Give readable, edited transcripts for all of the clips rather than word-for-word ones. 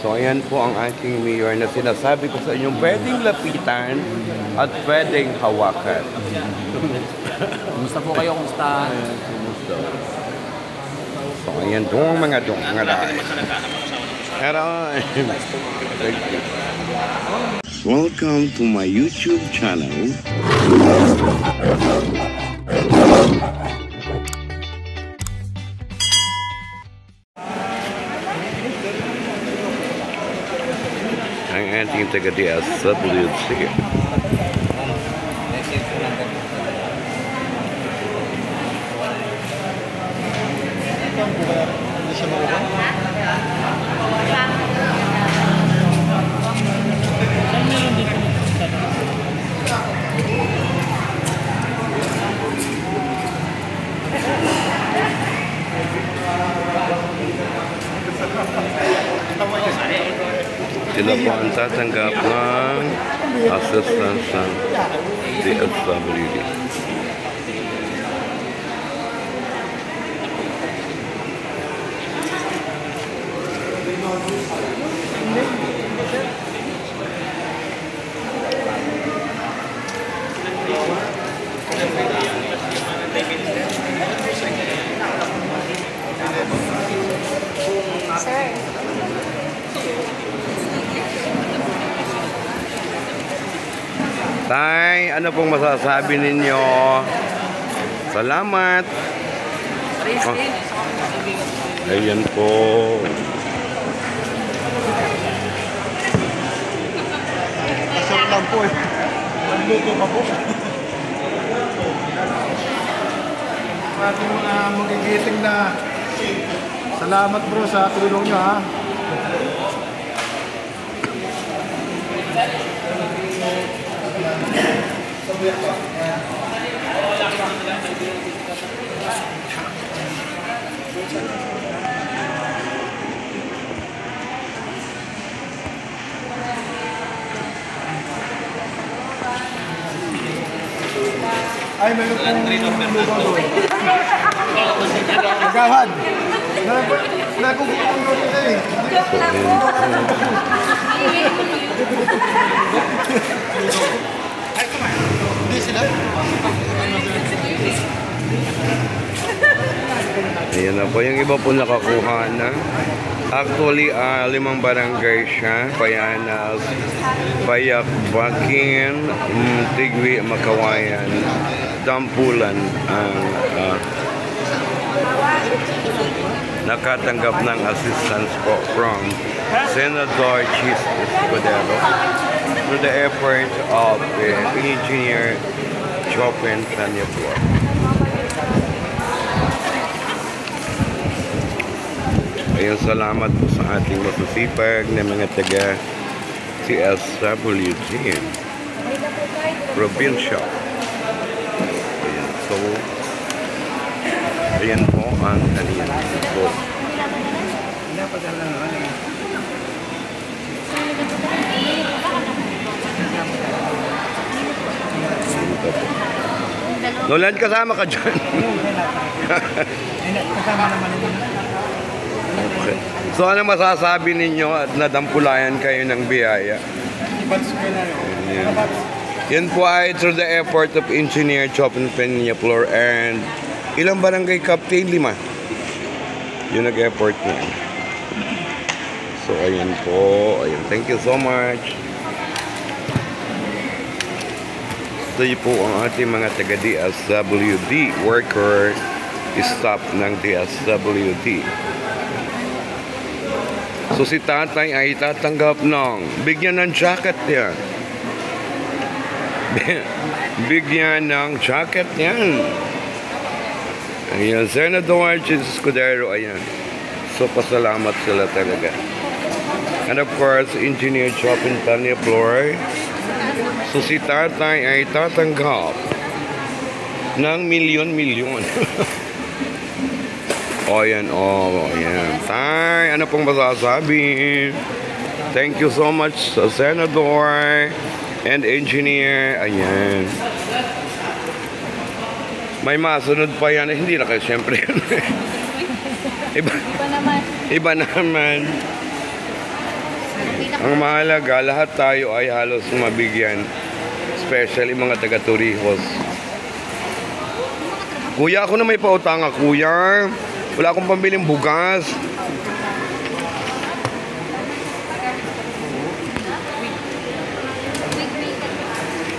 So, ayan po ang aking mayor na sinasabi ko sa inyo, pwedeng lapitan at pwedeng hawakan. Kumusta po kayo? Kumusta? So, ayan doon mga lahat. Welcome to my YouTube channel. Ang ating taga-DSWD. Sila po ang tatanggap ng assistance ng DSWD. Sir. Tay, ano pong masasabi ninyo? Salamat. Oh. Ayan po. Masarap lang po eh. Magluto pa po. Ating mga magigiting na salamat bro sa tulong nyo ha. Ay, meron pong lugaw doon. Magawad. Nagugupang doon ito eh. Hindi sila. Ayan na po. Yung iba po nakakuha na. Actually, 5 barangay siya. Payanas, Bayakbakin, Tigwi, Makawayan, Dampulan ang nakatanggap ng assistance po from Senator Chis Escudero through the effort of Engineer Chopin Tanyapur. Ayun, salamat po sa ating masusipag na mga taga CSWD Provincial. Ayan, so ayan po ang kanina po. Nolan, kasama ka dyan. Okay. So ano masasabi ninyo at nadampulayan kayo ng biyaya? Yan. Yan po ay through the effort of Engineer Chopin Peñaflor and ilang barangay captain? 5. Yung nag-effort niya. So ayan po. Ayan. Thank you so much. So yun po ang ating mga taga DSWD worker staff ng DSWD. So si tatay ay tatanggap ng bigyan ng jacket yan. Bigyan ng jacket yan. Ayan, Senator Chis Escudero, ayan. So pasalamat sila talaga. And of course, Engineer Chopin Tanyapur. So si tatay ay tatanggap ng milyon-milyon. O yan, ayan. Tay, ano pong masasabi? Thank you so much sa Senator and Engineer. Ayan. May masunod pa yan. Hindi na kayo, siyempre. Iba, Iba naman. iba naman. Ang mahalaga, lahat tayo ay halos mabigyan. Especially mga taga-Torrijos. Kuya, ako na may pautang kuya. Wala akong pambiling bugas.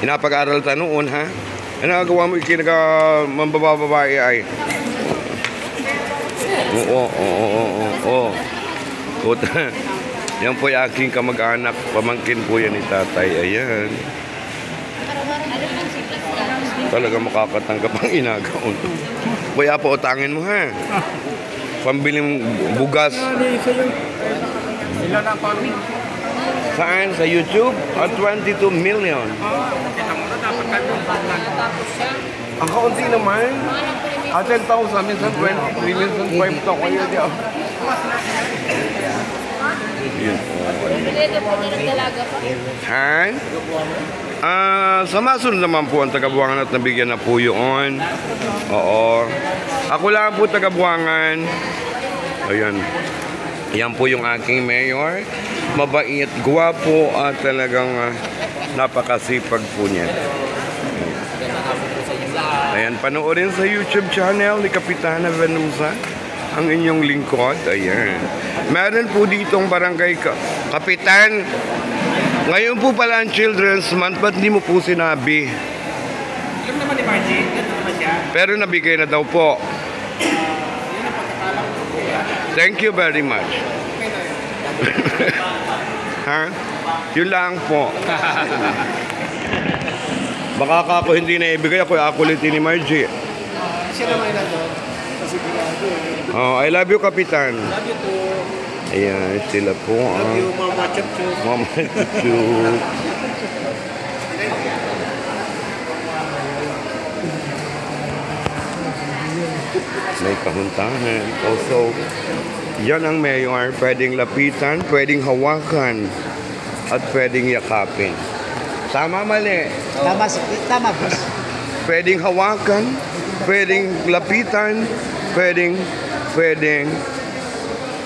Inapag-aral ta noon, ha? Ano nagawa mo mambababae ay? Oo. Kuta. Yan po yung aking kamag-anak. Pamangkin po yan ni tatay. Ayan. Talaga makakatanggap ang inagaon. Kuya po, utangin mo, ha? Pambiling bugas. Ilan ang pang... Saan? Sa YouTube? 22 million. Ang kaunti naman. 10,000, minsan 23, minsan 5 to. Kaya di ako. Yun. Han? Sa masunod naman po ang taga-Buangan at nabigyan na po yun. Oo. Ako lang po taga-Buangan. Ayan. Yan po yung aking mayor. Mabait, gwapo at talagang napakasipag po niya. Ayan, panoorin sa YouTube channel ni Kapitana Venusa ang inyong lingkod. Ayan. Meron po ditong barangay Kapitan. Ngayon po pala ang Children's Month, ba't di mo po sinabi? Alam naman ni Margie, ganito naman siya. Pero nabigay na daw po. Thank you very much. Ha? Yun lang po. Baka ako hindi na ibigay, ako akulitin ni Margie. Siya naman na doon. Kasi sigurado. Oh, I love you, Kapitan. Love you too. Ayan, sila po. Love you, Mama Chup Chup. Mama Chup. May kahuntahan. Also, yan ang mayor. Pwedeng lapitan, pwedeng hawakan, at pwedeng yakapin. Tama, mali? Tama, boss. Pwedeng hawakan, pwedeng lapitan, pwedeng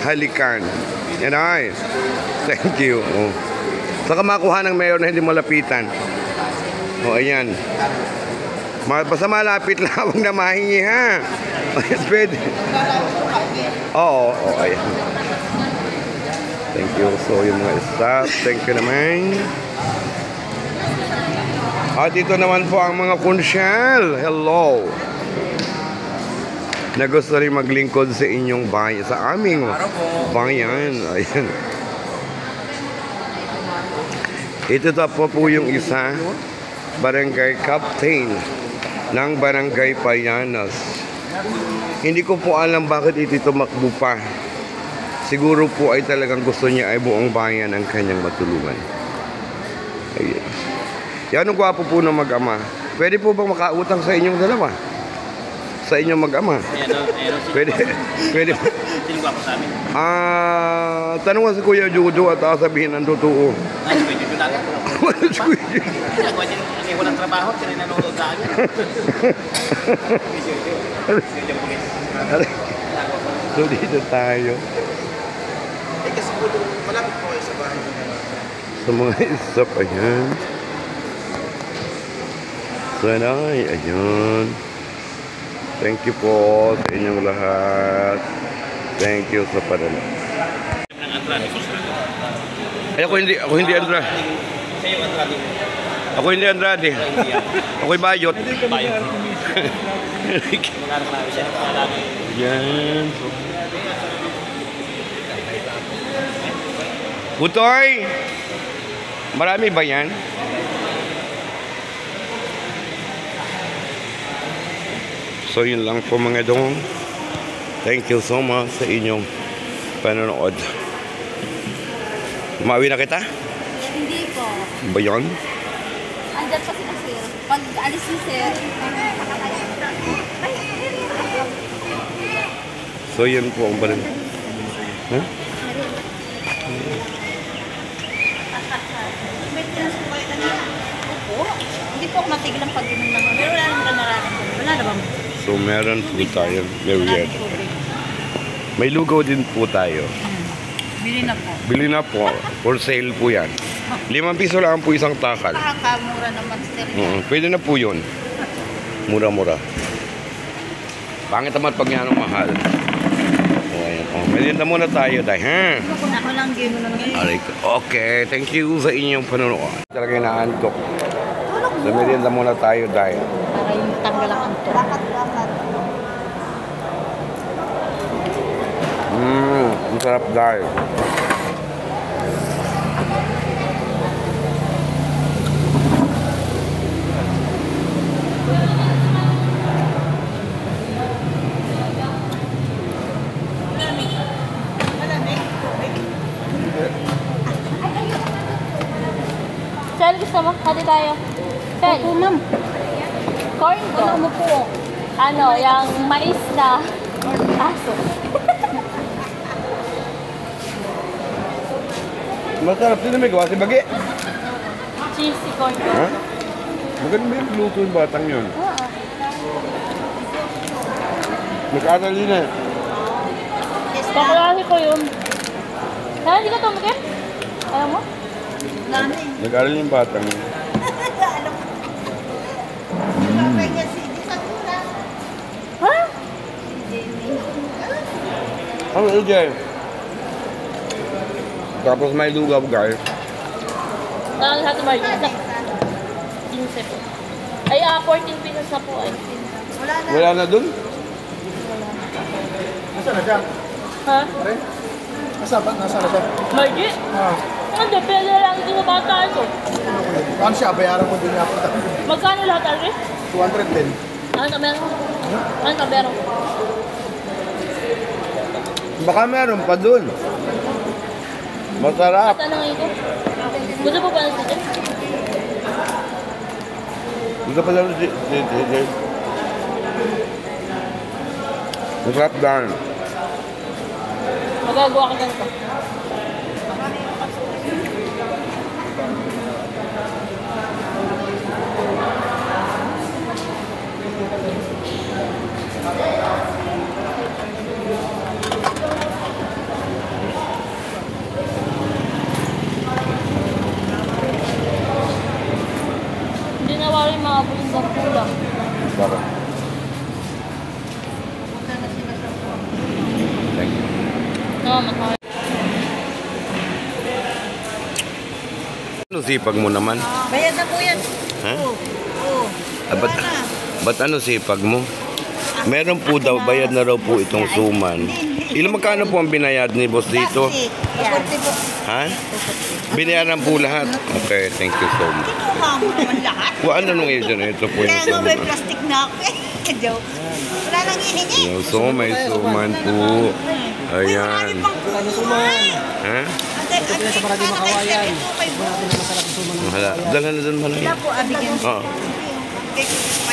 halikan. Yan ay. Thank you. Oh. Saka makuha ng mayor na hindi mo lapitan. O, ayan. Basta malapit lang, huwag na mahingi, ha? Pwede. Oo, ayan. Thank you. So, yung mga staff, thank you naman. At ito naman po ang mga konsyal. Hello. Na gusto rin maglingkod sa inyong bayan, sa aming bayan. Ayan. Ito po yung isa, barangay captain ng barangay Payanas. Hindi ko po alam bakit ito tumakbo pa. Siguro po ay talagang gusto niya ay buong bayan ang kanyang matulungan. Ayan. Yan ang gwapo po ng mag-ama. Pwede po bang makautang sa inyong dalawa? Sa inyong mag-ama? Pwede. Pwede. Sino gwapo sa amin? Tanong nga si Kuya Jojo at sabihin ang totoo. Ay, si Kuya Jojo talaga. Si Kuya Jojo. Ginagawa niya kasi walang trabaho, sila nanonood sa akin. So dito tayo. Eh, kasi po, malapit po kayo sa bahay. Sa mga isa pa yan. Sana ay, ayun. Thank you po sa inyong lahat. Thank you sa panonood. Ay, ako hindi Andrade. Sa'yo, Andrade. Ako hindi Andrade. Ako'y Bayot. Bayot. Magkano ka namin siya? Yan. Putoy! Marami ba yan? So yun lang po mga dong. Thank you so much sa inyong panonood. Umawi na kita? Hindi po. Ba yun? Andyan pa sila, sir. Pag alis ni sir, So yun po ang balang. Huh? opo. Hindi po ako matigil ang pag-inom ng pero wala naman nararamdaman. Wala naman. So meron po tayong merienda. May lugaw din po tayo. Bili na po. Bili na po. For sale po yan. 5 piso lang po isang takal. Nakakamura naman sir. Pwede na po yun. Mura-mura. Pangit naman pag yan ang mahal. O, ayan. O, merienda muna tayo tayo, ha? Ako lang game na ngayon. Aray ko. Okay, thank you sa inyong panonood. Talaga inaantok. So, merienda muna tayo tayo. Para yung tanggal ang anto. Dapat. Ang sarap dahil. Sel, gusto mo? Hati tayo. Sel. Opo, ma'am. Corn ko. Ano mo po? Ano, yung mais na aso. Masarap din na may gawa si Bagi. Cheesy corn ko. Ha? Maganda ba yung luto yung batang yun? Oo. Nag-arali na. Kaklase ko yun. Sel, hindi ka tumigil? Ayaw mo? Nag-arali yung batang yun. Ha? Ano LJ? Tapos may lugaw guys. Nakakala sa margin. 15 po. Ay, 14 pesos na po. Ay. Wala na dun? Nasaan na siya? Ha? Pare? Nasaan na siya? Margin? Ah, Ang depende lang ito sa bata ito. paano siya? Bayaran mo din niya ako. Magkano lahat, Alvin? 210. Ano ka meron? Ano ka meron? Baka meron pa dun. Masarap. Tanongin ko. Gusto mo ba ng sisi? Gusto pa lang si... Masarap dahil. Magagawa ka ganito. Hindi nawari yung mga bulindang kulang. Sarap. Thank you. Naman ako. Ano sipag mo naman? Bayad na po yan. Ha? Oo. Ah, ba't ano sipag mo? Meron po daw, bayad na raw po itong suman. Ilang magkano po ang binayad ni boss dito? Ha? Binayaran po lahat? Okay, thank you so much. Kinuha mo naman lahat. Kung ano nung ito po yung Kaya nga may suman. plastic na ako eh. Joke. Wala nang hihingi. Yung so may suman po. Ayan. Ha? Sa Barangay Makawayan. Mahala. Dalhan na dun Wala malaya. po, abigyan. Oo.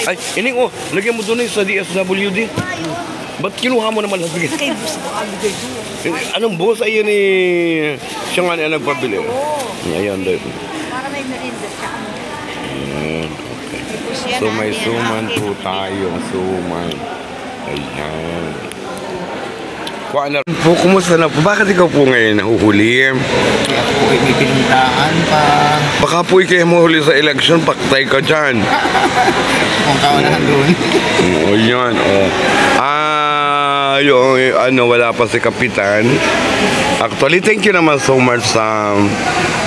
Ay, ining oh, lagyan mo doon sa DSWD. Ba't kinuha mo naman lahat? Kay boss ko, abigay ko. Anong boss? Ayun eh. Siya nga na nagpabili. Ayan daw. Para may merinda siya. Ayan. Okay. So may suman po tayo. Suman. Ayan. Po, kumusta na po? Bakit ikaw po ngayon nahuhuli? Ako ay may pinuntaan pa. Baka po ikaw mahuli sa election, paktay ka dyan. Kung kaunahan doon. O yan, o. Yung wala pa si Kapitan. Actually, thank you naman so much sa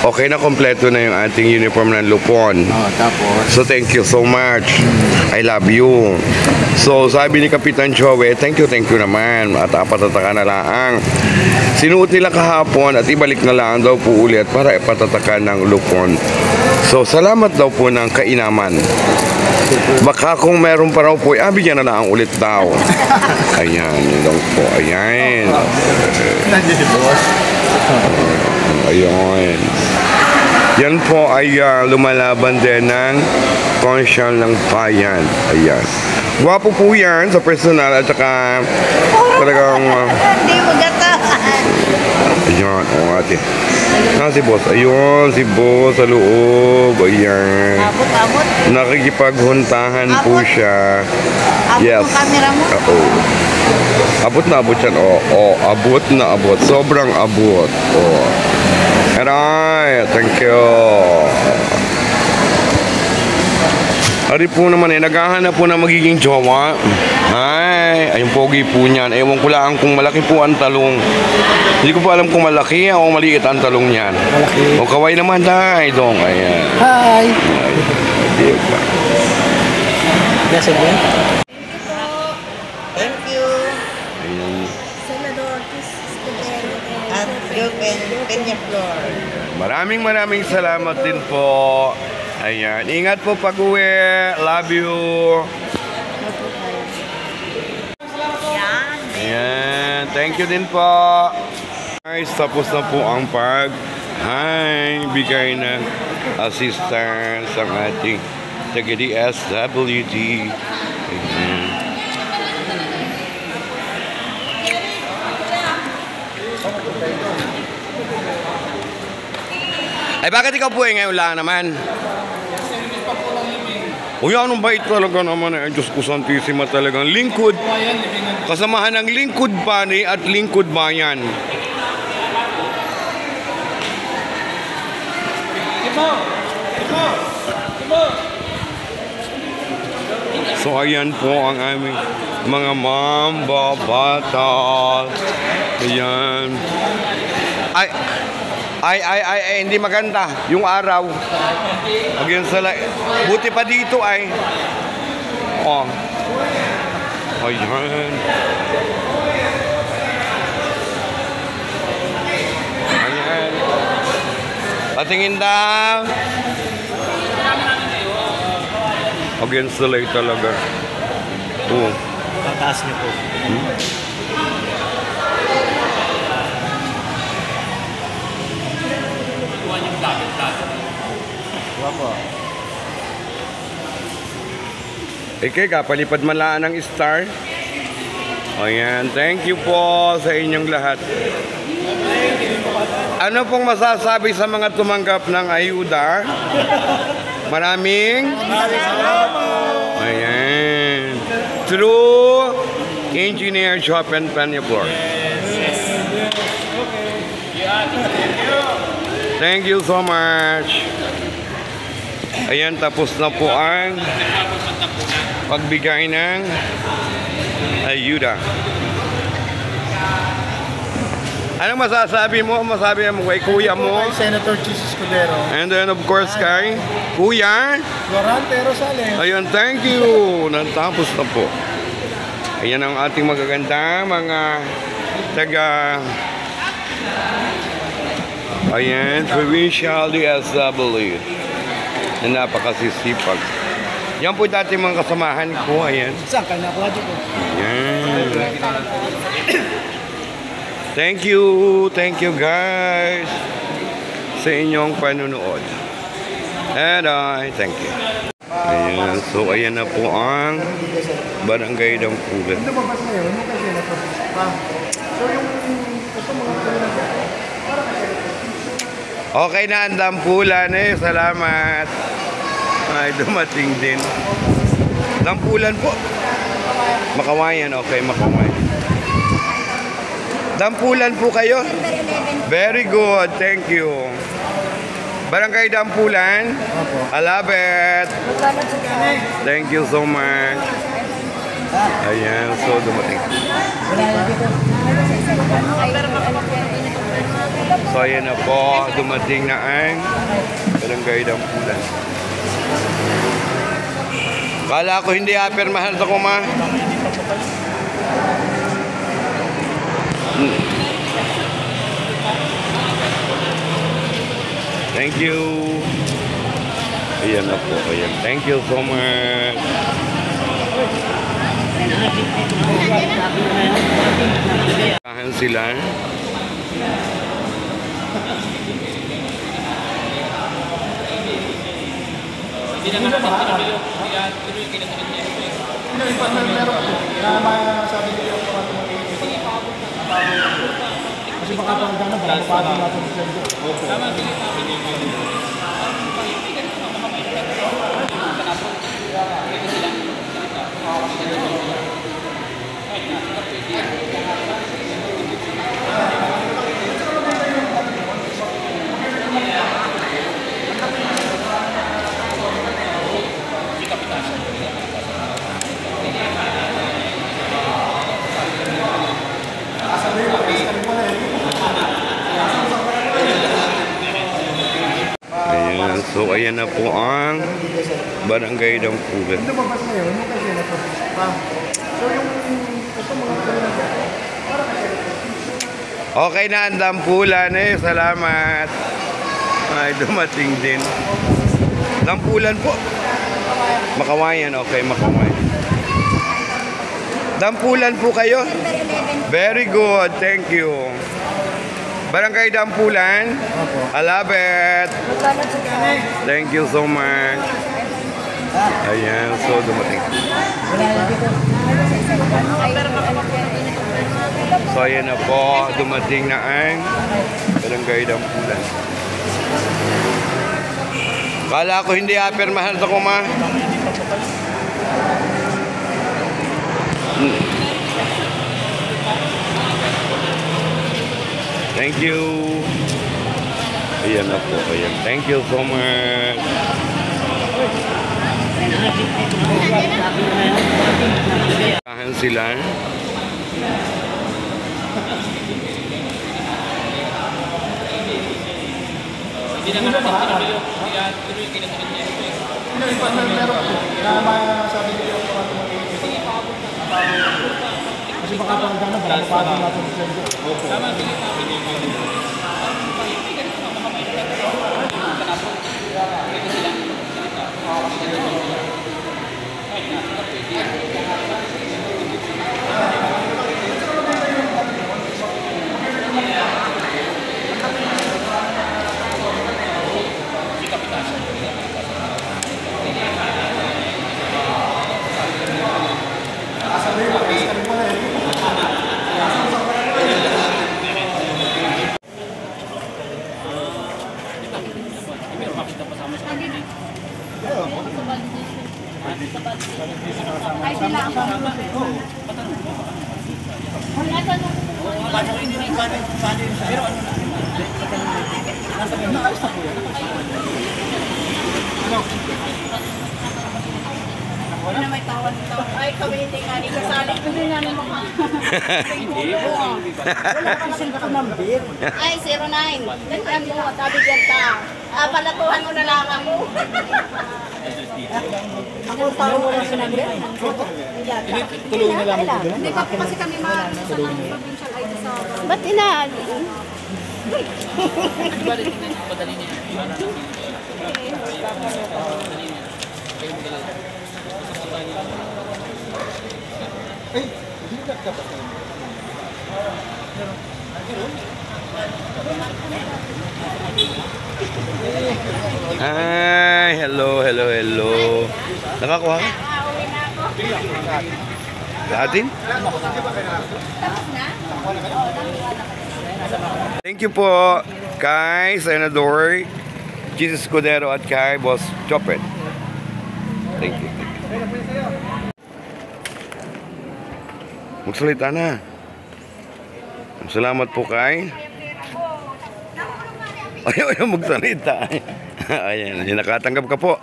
okay na kompleto na yung ating uniform ng Lupon. Tapos. So, thank you so much. I love you. So, sabi ni Kapitan Joey, thank you naman. At patataka na lang. Sinuot nila kahapon at ibalik na lang daw po ulit para ipatatakan ng Lupon. So, salamat daw po ng kainaman. Baka kung meron pa raw po, bigyan na lang ulit daw. Ayan, yun lang po. Ayan. Nandiyan si boss. Ayun. Yan po ay lumalaban din ng konsyal ng bayan. Ayan. Gwapo po yan sa personal at saka talagang... Hindi mo gataan. Ayan, ate. Si boss. Ayun, si boss sa loob. Ayan. Abot. Nakikipaghuntahan po siya. Abot Yes. ang camera mo. Oo. Abot na abot yan. Oh, abot na abot. Sobrang abot. Oh. Aray, thank you. Ari po naman naghahanap po na magiging jowa. Ay, ayun pogi po niyan. Ewan ko lang kung malaki po ang talong. Hindi ko pa alam kung malaki o maliit ang talong niyan. Malaki. O kaway naman tayo dong. Ayan. Hi! Ay, diba? Nasa yan? Thank you. Ayan. Senador Chris Escudero At Joe Peñaflor. Maraming salamat din po. Ayan. Ingat po pag-uwi. Love you. Ayan. Thank you din po. Guys, tapos na po ang bigay ng assistance ang ating taga-DSWD. Ayan. Ay, bakit ikaw po ngayon lang naman? Uy, anong bait talaga naman eh. Diyos ko, Santisima talagang lingkod. Kasamahan ng lingkod bani at lingkod bayan. So, ayan po ang aming mga mambabatas. Ayan. Ay, hindi maganda yung araw. Again sa buti pa dito ay. Oh. Ayan. Ayan. Patingin daw. Again sa talaga. Oh. Pataas niyo po. Wapo. Okay, kapalipad man lang ng star. Ayan, thank you po sa inyong lahat. Ano pong masasabi sa mga tumanggap ng ayuda? Maraming salamat. Ayan. True Engineer Chopin Peñaflor. Thank you so much. Ayan, tapos na po ang pagbigay ng ayuda. Anong masasabi mo? Masabi mo kay kuya mo? Senator Chis Escudero. And then of course kay kuya. Florante Rosales. Ayan, thank you. Natapos na po. Ayan ang ating magaganda mga taga provincial DSWD na napakasisipag. Yan po dati mga kasamahan ko. Ayan. Saan ka nakuha dito? Ayan. Thank you guys sa inyong panunood. And thank you. Ayan, so ayan na po ang Barangay Dampulan. Lumabas na yun, yung kasi so yung Okay na ang Dampulan eh, salamat. Ay, dumating din. Dampulan po. Makawayan, okay, Makawayan. Dampulan po kayo? Very good, thank you. Barangay Dampulan. I love it. Thank you so much. Ayan, so dumating. So ayan na po, dumating na ang Barangay Dampulan. Kala ko hindi apirmahan sa kuma. Thank you. Ayan na po. Ayan. Thank you so much. Tahan sila. kasi baka pang gano'n, baka mapagod natin sa sendo. So, ayan na po ang Barangay Dampulan. Lumabas na yun, yung kasi na po. So yung ito mga Okay na ang Dampulan eh. Salamat. Ay, dumating din. Dampulan po. Makawayan. Okay, Makawayan. Dampulan po kayo? Very good. Thank you. Barangay Dampulan. I love it. Thank you so much. Ayan, so dumating. So ayan na po, dumating na ang Barangay Dampulan. Kala ko hindi apirmahan sa kuma. Thank you. Ayan na po. Ayan. Thank you so much. Kahan sila. kasi baka pang gano'n, baka mapagod natin sa sendo. Ay, sila ang wala may tawad ito. Ay, kami hindi nga ni kasali. Hindi namin maka. Wala kang silpa number. Ay, 09. Nagkan mo, tabi dyan ta. Palatuhan mo na lang ako. Ako tao mo lang sa number. Tuloy na lang mo doon. Hindi pa po kasi kami sa provincial ID sa... Ba't inaan? Ay, hindi ka dapat na. Hi, hello, hello, hello. Nakakuha ka? Uwi na ako. Sa atin? Tapos na? Thank you po kay Senador Jesus Escudero at kay Boss Chopet. Thank you. Magsalita na. Salamat po kay... Ayaw magsalita. Ayan, nakatanggap ka po.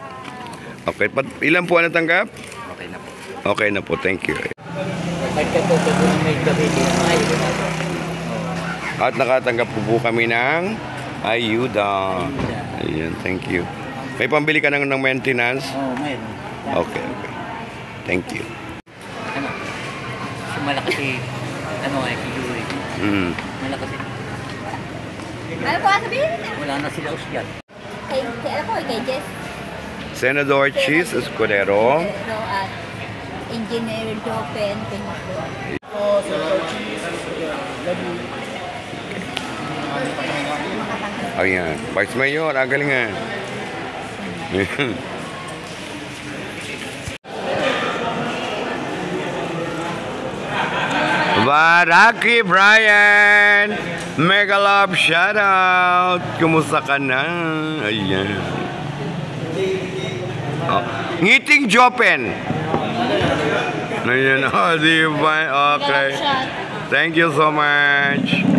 Okay, ilan po ang natanggap? Okay na po. Okay na po, thank you. At nakatanggap po kami ng ayuda. Ayan, thank you. May pambili ka ng maintenance? Oo, mayroon. Okay, okay. Thank you. Ano? Kasi malakas ano ay kiyuri. Malakas Ano po sabihin? wala na sila usyan. Ano po, kay Jess? Senador Cheese Escudero. At Engineer Jopen Peñaflor. Ayan, Vice Mayor, galingan. Baraki Brian, mega love shoutout. Kumusta ka na? Ayan. Oh. Ngiting Jopen. Ayan, oh, di ba? Okay. Thank you so much.